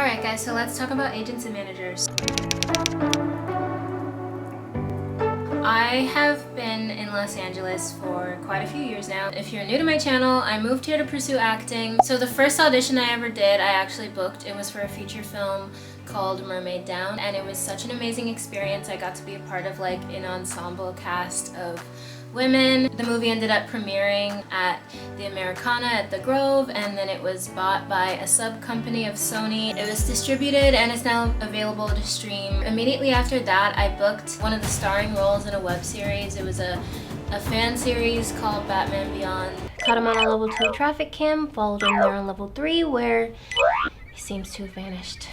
Alright guys, so let's talk about agents and managers. I have been in Los Angeles for quite a few years now. If you're new to my channel, I moved here to pursue acting. So the first audition I ever did, I actually booked. It was for a feature film called Mermaid Down, and it was such an amazing experience. I got to be a part of like an ensemble cast of women. The movie ended up premiering at the Americana at the Grove, and then it was bought by a sub-company of Sony. It was distributed and is now available to stream. Immediately after that, I booked one of the starring roles in a web series. It was a fan series called Batman Beyond. Caught him on a level 2 traffic cam, followed him there on level 3 where he seems to have vanished.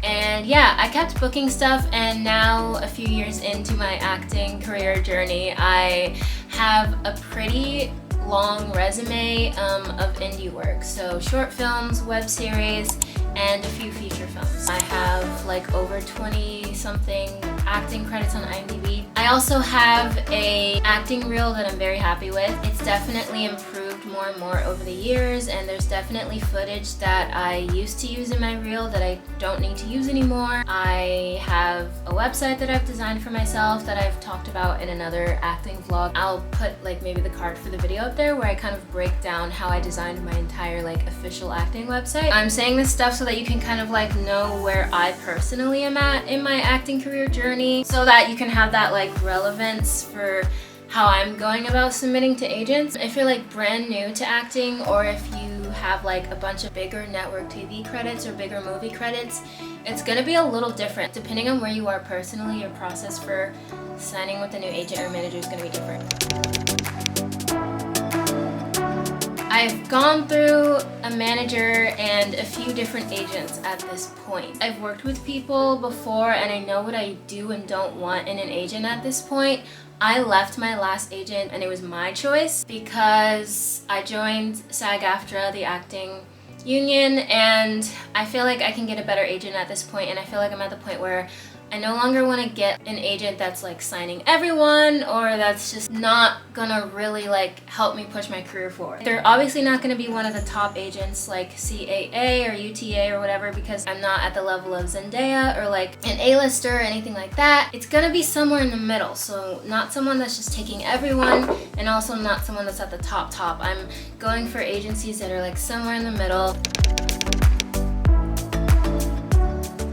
And yeah, I kept booking stuff, and now a few years into my acting career journey, I have a pretty long resume of indie work. So short films, web series, and a few feature films. I have like over 20 something acting credits on IMDb. I also have a acting reel that I'm very happy with. It's definitely improved more and more over the years, and there's definitely footage that I used to use in my reel that I don't need to use anymore. I have a website that I've designed for myself that I've talked about in another acting vlog. I'll put like maybe the card for the video up there where I kind of break down how I designed my entire like official acting website. I'm saying this stuff so that you can kind of like know where I personally am at in my acting career journey, so that you can have that like relevance for how I'm going about submitting to agents. If you're like brand new to acting, or if you have like a bunch of bigger network TV credits or bigger movie credits, it's gonna be a little different. Depending on where you are personally, your process for signing with a new agent or manager is gonna be different. I've gone through a manager and a few different agents at this point. I've worked with people before, and I know what I do and don't want in an agent at this point. I left my last agent, and it was my choice because I joined SAG-AFTRA, the acting union, and I feel like I can get a better agent at this point, and I feel like I'm at the point where I no longer want to get an agent that's like signing everyone, or that's just not gonna really like help me push my career forward. They're obviously not gonna be one of the top agents like CAA or UTA or whatever, because I'm not at the level of Zendaya or like an A-lister or anything like that. It's gonna be somewhere in the middle, so not someone that's just taking everyone, and also not someone that's at the top. I'm going for agencies that are like somewhere in the middle.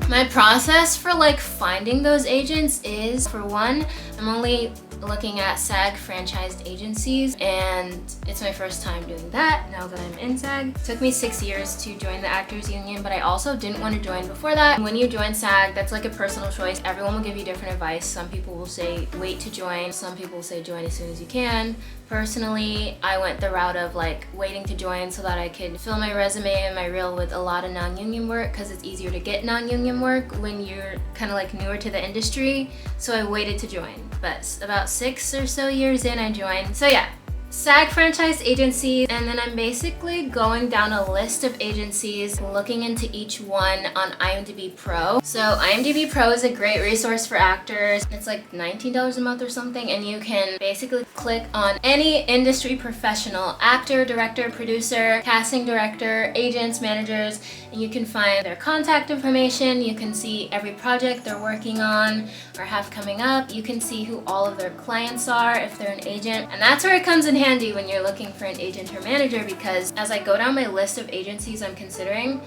My process for like finding those agents is, for one, I'm only looking at SAG franchised agencies, and it's my first time doing that now that I'm in SAG. It took me 6 years to join the Actors Union, but I also didn't want to join before that. When you join SAG, that's like a personal choice. Everyone will give you different advice. Some people will say wait to join, some people will say join as soon as you can. Personally, I went the route of like waiting to join so that I could fill my resume and my reel with a lot of non-union work, because it's easier to get non-union work when you're kind of like newer to the industry. So I waited to join, but about 6 or so years in, I joined. So yeah, SAG franchise agencies, and then I'm basically going down a list of agencies, looking into each one on IMDb Pro. So IMDb Pro is a great resource for actors. It's like $19 a month or something, and you can basically click on any industry professional, actor, director, producer, casting director, agents, managers, and you can find their contact information. You can see every project they're working on or have coming up. You can see who all of their clients are if they're an agent, and that's where it comes in handy when you're looking for an agent or manager, because as I go down my list of agencies I'm considering,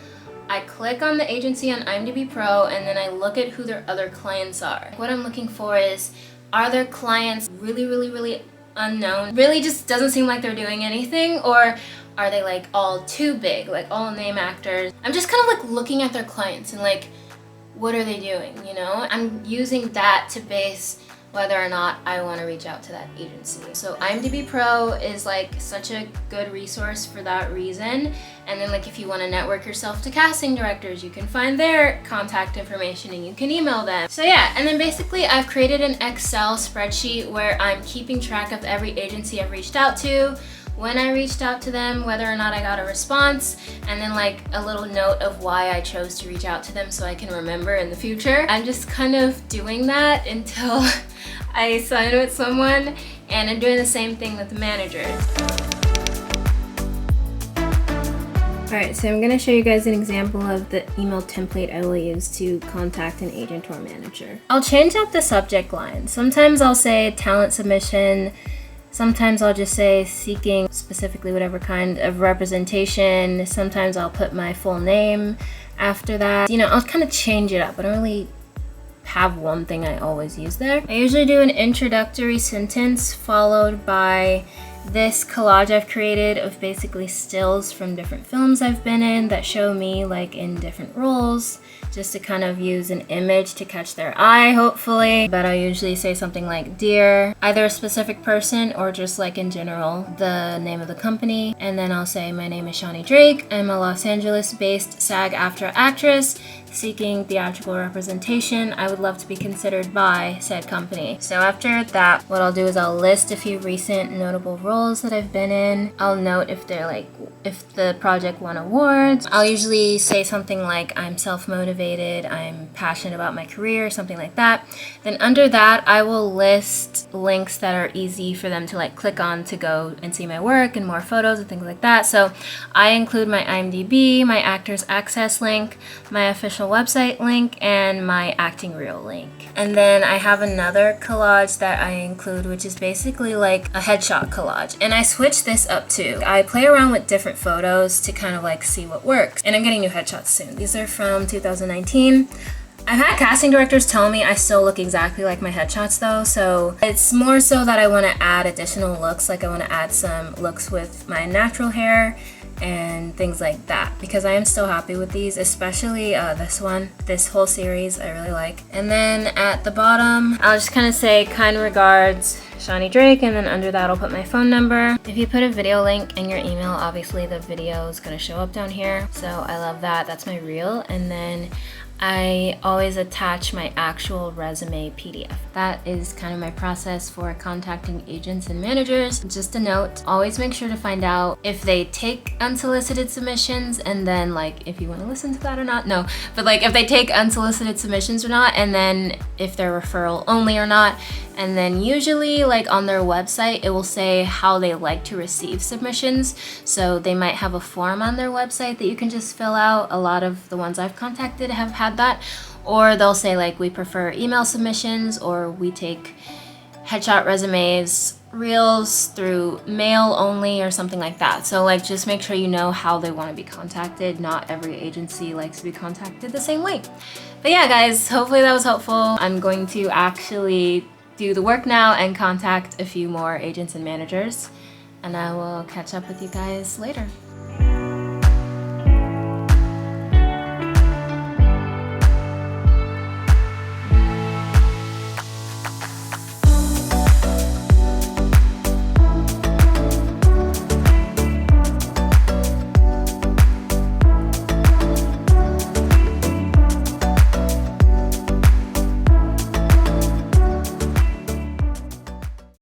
I click on the agency on IMDb Pro, and then I look at who their other clients are. What I'm looking for is, are their clients really unknown? Really just doesn't seem like they're doing anything, or are they like all too big, like all name actors? I'm just kind of like looking at their clients and like, what are they doing, you know? I'm using that to base whether or not I want to reach out to that agency. So IMDb Pro is like such a good resource for that reason. And then like if you want to network yourself to casting directors, you can find their contact information and you can email them. So yeah, and then basically I've created an Excel spreadsheet where I'm keeping track of every agency I've reached out to, when I reached out to them, whether or not I got a response, and then like a little note of why I chose to reach out to them so I can remember in the future. I'm just kind of doing that until I sign with someone, and I'm doing the same thing with the managers. Alright, so I'm going to show you guys an example of the email template I will use to contact an agent or manager. I'll change up the subject line. Sometimes I'll say talent submission. Sometimes I'll just say seeking specifically whatever kind of representation. Sometimes I'll put my full name after that. You know, I'll kind of change it up. I don't really have one thing I always use there. I usually do an introductory sentence followed by this collage I've created of basically stills from different films I've been in that show me like in different roles, just to kind of use an image to catch their eye, hopefully. But I usually say something like dear, either a specific person or just like in general, the name of the company. And then I'll say my name is Shani Drake. I'm a Los Angeles-based SAG-AFTRA actress seeking theatrical representation. I would love to be considered by said company. So after that, what I'll do is I'll list a few recent notable roles that I've been in. I'll note if they're like, if the project won awards. I'll usually say something like I'm self-motivated, I'm passionate about my career, something like that. Then under that, I will list links that are easy for them to like click on to go and see my work and more photos and things like that. So I include my IMDb, my Actors Access link, my official website link, and my acting reel link. And then I have another collage that I include, which is basically like a headshot collage. And I switch this up too. I play around with different photos to kind of like see what works. And I'm getting new headshots soon. These are from 2019. I've had casting directors tell me I still look exactly like my headshots though, so it's more so that I want to add additional looks, like I want to add some looks with my natural hair and things like that, because I am still happy with these, especially this one. This whole series I really like. And then at the bottom, I'll just kind of say kind regards, Shani Drake, and then under that I'll put my phone number. If you put a video link in your email, obviously the video is going to show up down here, so I love that. That's my reel. And then I always attach my actual resume PDF. That is kind of my process for contacting agents and managers. Just a note, always make sure to find out if they take unsolicited submissions, and then like if you want to listen to that or not, no, but like if they take unsolicited submissions or not, and then if they're referral only or not. And then usually like on their website, it will say how they like to receive submissions. So they might have a form on their website that you can just fill out. A lot of the ones I've contacted have had that. Or they'll say like, we prefer email submissions, or we take headshot resumes, reels through mail only, or something like that. So like just make sure you know how they want to be contacted. Not every agency likes to be contacted the same way. But yeah guys, hopefully that was helpful. I'm going to actually do the work now and contact a few more agents and managers, and I will catch up with you guys later.